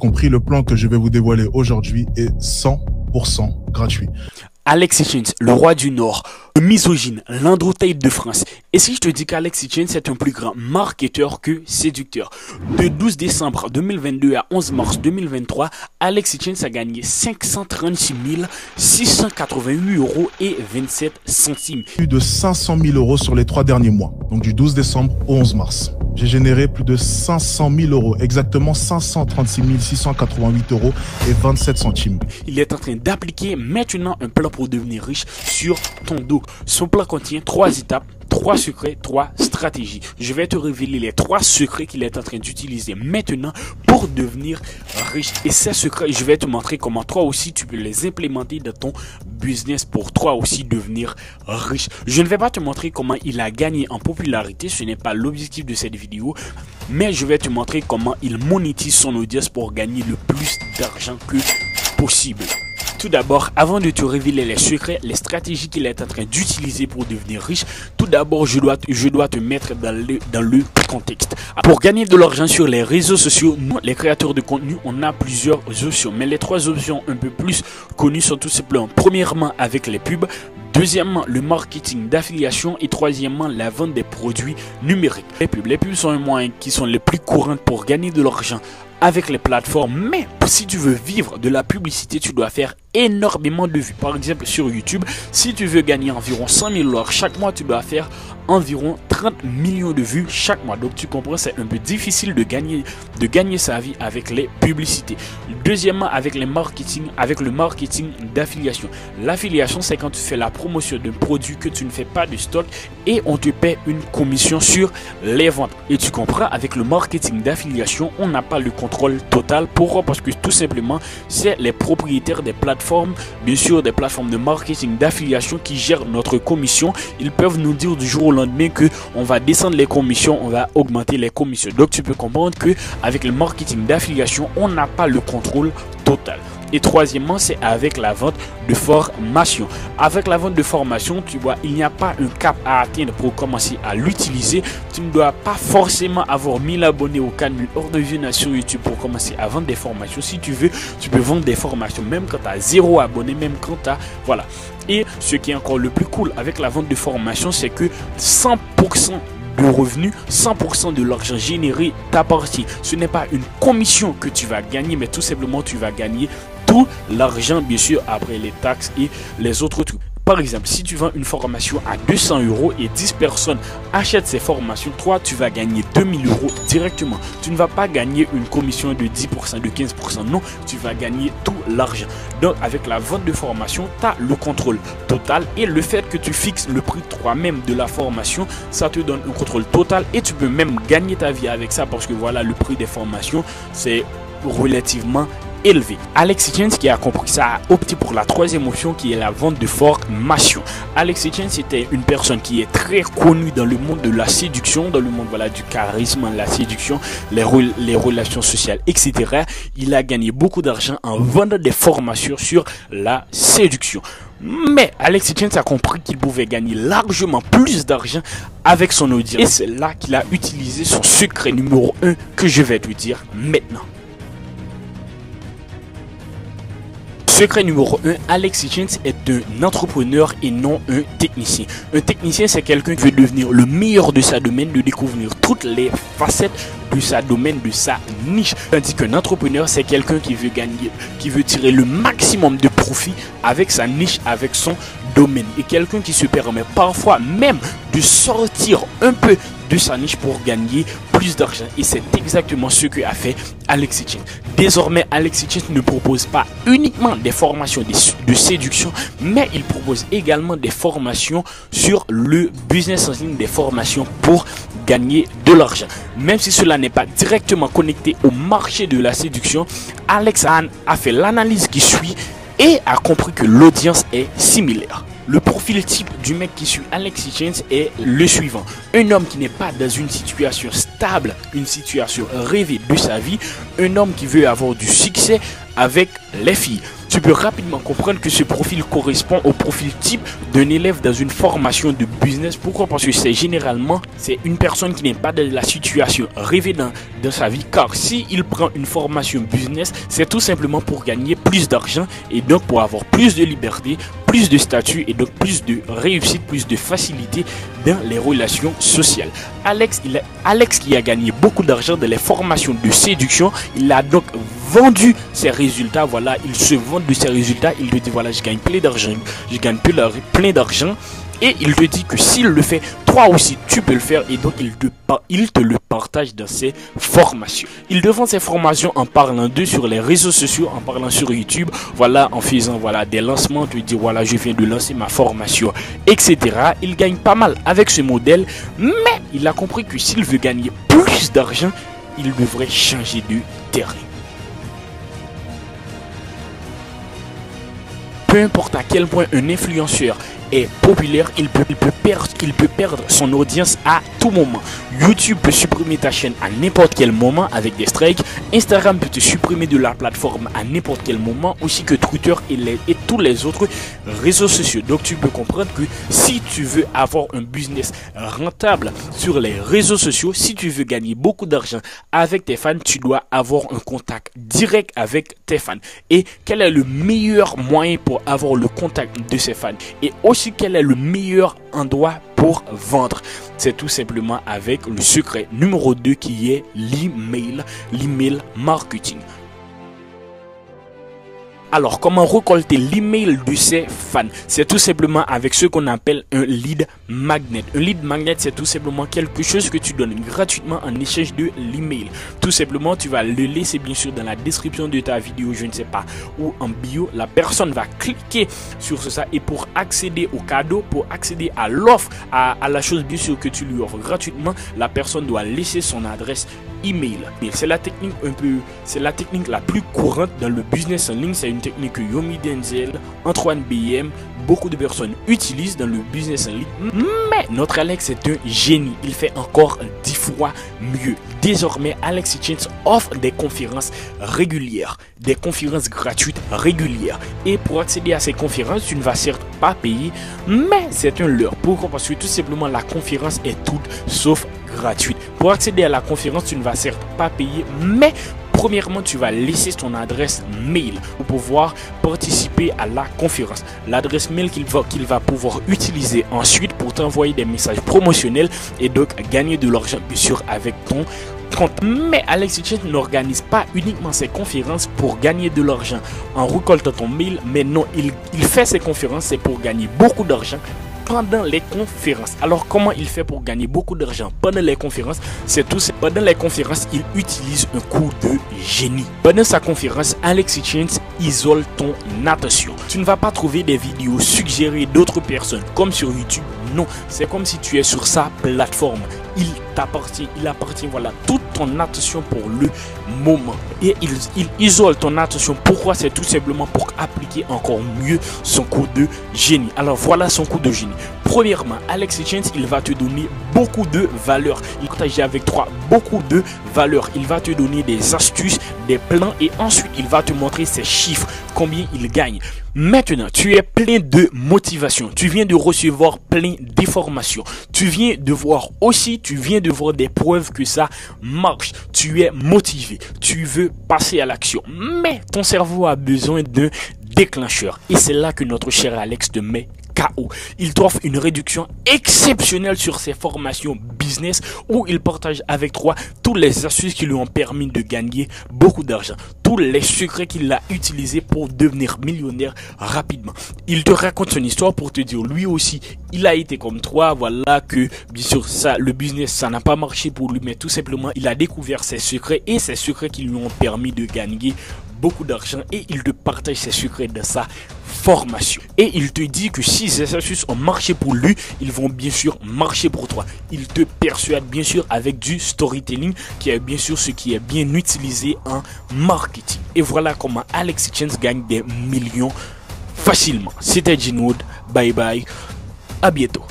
compris, le plan que je vais vous dévoiler aujourd'hui est 100% gratuit. Alexis Chains, le roi du Nord, le misogyne, l'androtype de France. Et si je te dis qu'Alexis Chains est un plus grand marketeur que séducteur? De 12 décembre 2022 à 11 mars 2023, Alexis Chains a gagné 536 688 € et 27 centimes. Plus de 500 000 € sur les 3 derniers mois, donc du 12 décembre au 11 mars. J'ai généré plus de 500 000 €, exactement 536 688 € et 27 centimes. Il est en train d'appliquer maintenant un plan pour devenir riche sur ton dos. Son plan contient 3 étapes, 3 secrets, 3 stratégies. Je vais te révéler les 3 secrets qu'il est en train d'utiliser maintenant pour devenir riche. Et ces secrets, je vais te montrer comment toi aussi tu peux les implémenter dans ton business pour toi aussi devenir riche. Je ne vais pas te montrer comment il a gagné en popularité, ce n'est pas l'objectif de cette vidéo, mais je vais te montrer comment il monétise son audience pour gagner le plus d'argent que possible. Tout d'abord, avant de te révéler les secrets, les stratégies qu'il est en train d'utiliser pour devenir riche, tout d'abord, je dois te mettre dans le contexte. Pour gagner de l'argent sur les réseaux sociaux, nous, les créateurs de contenu, on a plusieurs options. Mais les 3 options un peu plus connues sont tout simplement, premièrement, avec les pubs. Deuxièmement, le marketing d'affiliation et troisièmement, la vente des produits numériques. Les pubs sont un moyen qui sont les plus courants pour gagner de l'argent avec les plateformes, mais si tu veux vivre de la publicité, tu dois faire énormément de vues. Par exemple, sur YouTube, si tu veux gagner environ 100 000 $ chaque mois, tu dois faire environ 30 millions de vues chaque mois. Donc tu comprends, c'est un peu difficile de gagner sa vie avec les publicités. Deuxièmement, avec le marketing d'affiliation. L'affiliation, c'est quand tu fais la promotion d'un produit que tu ne fais pas de stock et on te paie une commission sur les ventes. Et tu comprends, avec le marketing d'affiliation, on n'a pas le contrôle total. Pourquoi? Parce que tout simplement, c'est les propriétaires des plateformes, bien sûr des plateformes de marketing d'affiliation qui gèrent notre commission. Ils peuvent nous dire du jour au lendemain que on va descendre les commissions, on va augmenter les commissions. Donc tu peux comprendre que avec le marketing d'affiliation, on n'a pas le contrôle total. Et troisièmement, c'est avec la vente de formation. Avec la vente de formation, tu vois, il n'y a pas un cap à atteindre pour commencer à l'utiliser. Tu ne dois pas forcément avoir 1000 abonnés au canal hors de vue sur YouTube pour commencer à vendre des formations. Si tu veux, tu peux vendre des formations même quand tu as 0 abonnés, même quand tu as... Voilà. Et ce qui est encore le plus cool avec la vente de formation, c'est que 100% de revenus, 100% de l'argent généré t'appartient. Ce n'est pas une commission que tu vas gagner, mais tout simplement tu vas gagner tout l'argent, bien sûr, après les taxes et les autres trucs. Par exemple, si tu vends une formation à 200 € et 10 personnes achètent ces formations, toi, tu vas gagner 2000 € directement. Tu ne vas pas gagner une commission de 10%, de 15%. Non, tu vas gagner tout l'argent. Donc, avec la vente de formation, tu as le contrôle total. Et le fait que tu fixes le prix toi-même de la formation, ça te donne un contrôle total. Et tu peux même gagner ta vie avec ça parce que voilà, le prix des formations, c'est relativement élevé. Alexis Chains, qui a compris ça, a opté pour la 3e option qui est la vente de formation. Alexis Chains était une personne qui est très connue dans le monde de la séduction, dans le monde voilà, du charisme, la séduction, les relations sociales, etc. Il a gagné beaucoup d'argent en vendant des formations sur la séduction. Mais Alexis Chains a compris qu'il pouvait gagner largement plus d'argent avec son audience. Et c'est là qu'il a utilisé son secret numéro 1 que je vais te dire maintenant. Secret numéro 1, Alexis Chains est un entrepreneur et non un technicien. Un technicien, c'est quelqu'un qui veut devenir le meilleur de sa domaine, de découvrir toutes les facettes de sa domaine, de sa niche. Tandis qu'un entrepreneur, c'est quelqu'un qui veut gagner, qui veut tirer le maximum de profit avec sa niche, avec son domaine. Et quelqu'un qui se permet parfois même de sortir un peu de sa niche pour gagner plus d'argent. Et c'est exactement ce que a fait Alexis Chains. Désormais, Alexis Chains ne propose pas uniquement des formations de séduction, mais il propose également des formations sur le business en ligne, des formations pour gagner de l'argent. Même si cela n'est pas directement connecté au marché de la séduction, Alex a fait l'analyse qui suit et a compris que l'audience est similaire. Le profil type du mec qui suit Alexis Chains est le suivant. Un homme qui n'est pas dans une situation stable, une situation rêvée de sa vie. Un homme qui veut avoir du succès avec les filles. tu peux rapidement comprendre que ce profil correspond au profil type d'un élève dans une formation de business. Pourquoi? Parce que c'est une personne qui n'est pas dans la situation rêvée dans sa vie, car si il prend une formation business, c'est tout simplement pour gagner plus d'argent et donc pour avoir plus de liberté, plus de statut et donc plus de réussite, plus de facilité dans les relations sociales. Alex qui a gagné beaucoup d'argent dans les formations de séduction, il a donc vendu ses résultats. Voilà, il se vante de ses résultats. Il te dit voilà, je gagne plein d'argent, et il te dit que s'il le fait, toi aussi tu peux le faire, et donc il te le partage dans ses formations. Il vend ses formations en parlant d'eux sur les réseaux sociaux, en parlant sur YouTube, voilà, en faisant voilà des lancements, tu dis voilà, je viens de lancer ma formation, etc. Il gagne pas mal avec ce modèle, mais il a compris que s'il veut gagner plus d'argent, il devrait changer de terrain. Peu importe à quel point un influenceur est populaire, il peut perdre son audience à tout moment. YouTube peut supprimer ta chaîne à n'importe quel moment avec des strikes. Instagram peut te supprimer de la plateforme à n'importe quel moment, aussi que Twitter et tous les autres réseaux sociaux. Donc tu peux comprendre que si tu veux avoir un business rentable sur les réseaux sociaux, si tu veux gagner beaucoup d'argent avec tes fans, tu dois avoir un contact direct avec tes fans. Et quel est le meilleur moyen pour avoir le contact de ces fans? Et aussi, quel est le meilleur endroit pour vendre? C'est tout simplement avec le secret numéro 2 qui est l'email marketing. Alors, comment récolter l'email de ses fans? C'est tout simplement avec ce qu'on appelle un lead magnet. Un lead magnet, c'est tout simplement quelque chose que tu donnes gratuitement en échange de l'email. Tout simplement, tu vas le laisser bien sûr dans la description de ta vidéo, je ne sais pas, ou en bio. La personne va cliquer sur ça, et pour accéder au cadeau, pour accéder à l'offre, à la chose bien sûr que tu lui offres gratuitement, la personne doit laisser son adresse email. C'est la technique la plus courante dans le business en ligne. C'est une technique que Yomi Denzel, Antoine BM, beaucoup de personnes utilisent dans le business en ligne. Mais notre Alex est un génie. Il fait encore 10 fois mieux. Désormais, Alex Hitchens offre des conférences régulières, des conférences gratuites régulières. Et pour accéder à ces conférences, tu ne vas certes pas payer, mais c'est un leurre. Pourquoi? Parce que tout simplement, la conférence est toute sauf gratuite. Pour accéder à la conférence, tu ne vas certes pas payer, mais premièrement, tu vas laisser ton adresse mail pour pouvoir participer à la conférence. L'adresse mail qu'il va pouvoir utiliser ensuite pour t'envoyer des messages promotionnels et donc gagner de l'argent, bien sûr, avec ton compte. Mais Alex Hitchens n'organise pas uniquement ses conférences pour gagner de l'argent en récoltant ton mail, mais non, il fait ses conférences, c'est pour gagner beaucoup d'argent pendant les conférences. Alors comment il fait pour gagner beaucoup d'argent pendant les conférences? Pendant les conférences, il utilise un coup de génie. Pendant sa conférence, Alex Hitchens isole ton attention. Tu ne vas pas trouver des vidéos suggérées d'autres personnes comme sur YouTube. Non, c'est comme si tu es sur sa plateforme. Il appartient voilà toute ton attention pour le moment, et il isole ton attention. Pourquoi? C'est tout simplement pour appliquer encore mieux son coup de génie. Alors voilà son coup de génie. Premièrement, Alex Hitchens, il va te donner beaucoup de valeur. Il partage avec toi beaucoup de valeur. Il va te donner des astuces, des plans, et ensuite il va te montrer ses chiffres, combien il gagne. Maintenant, tu es plein de motivation. Tu viens de recevoir plein d'informations. Tu viens de voir des preuves que ça marche. Tu es motivé. Tu veux passer à l'action. Mais ton cerveau a besoin d'un déclencheur. Et c'est là que notre cher Alex te met KO. Il t'offre une réduction exceptionnelle sur ses formations business, où il partage avec toi toutes les astuces qui lui ont permis de gagner beaucoup d'argent, tous les secrets qu'il a utilisés pour devenir millionnaire rapidement. Il te raconte son histoire pour te dire lui aussi il a été comme toi, voilà, que bien sûr le business ça n'a pas marché pour lui, mais tout simplement il a découvert ses secrets, et ses secrets qui lui ont permis de gagner beaucoup d'argent, et il te partage ses secrets dans sa formation. Et il te dit que si ces astuces ont marché pour lui, ils vont bien sûr marcher pour toi. Il te persuade bien sûr avec du storytelling, qui est bien sûr ce qui est bien utilisé en marketing. Et voilà comment Alex Hitchens gagne des millions facilement. C'était Gene Wood, bye bye, à bientôt.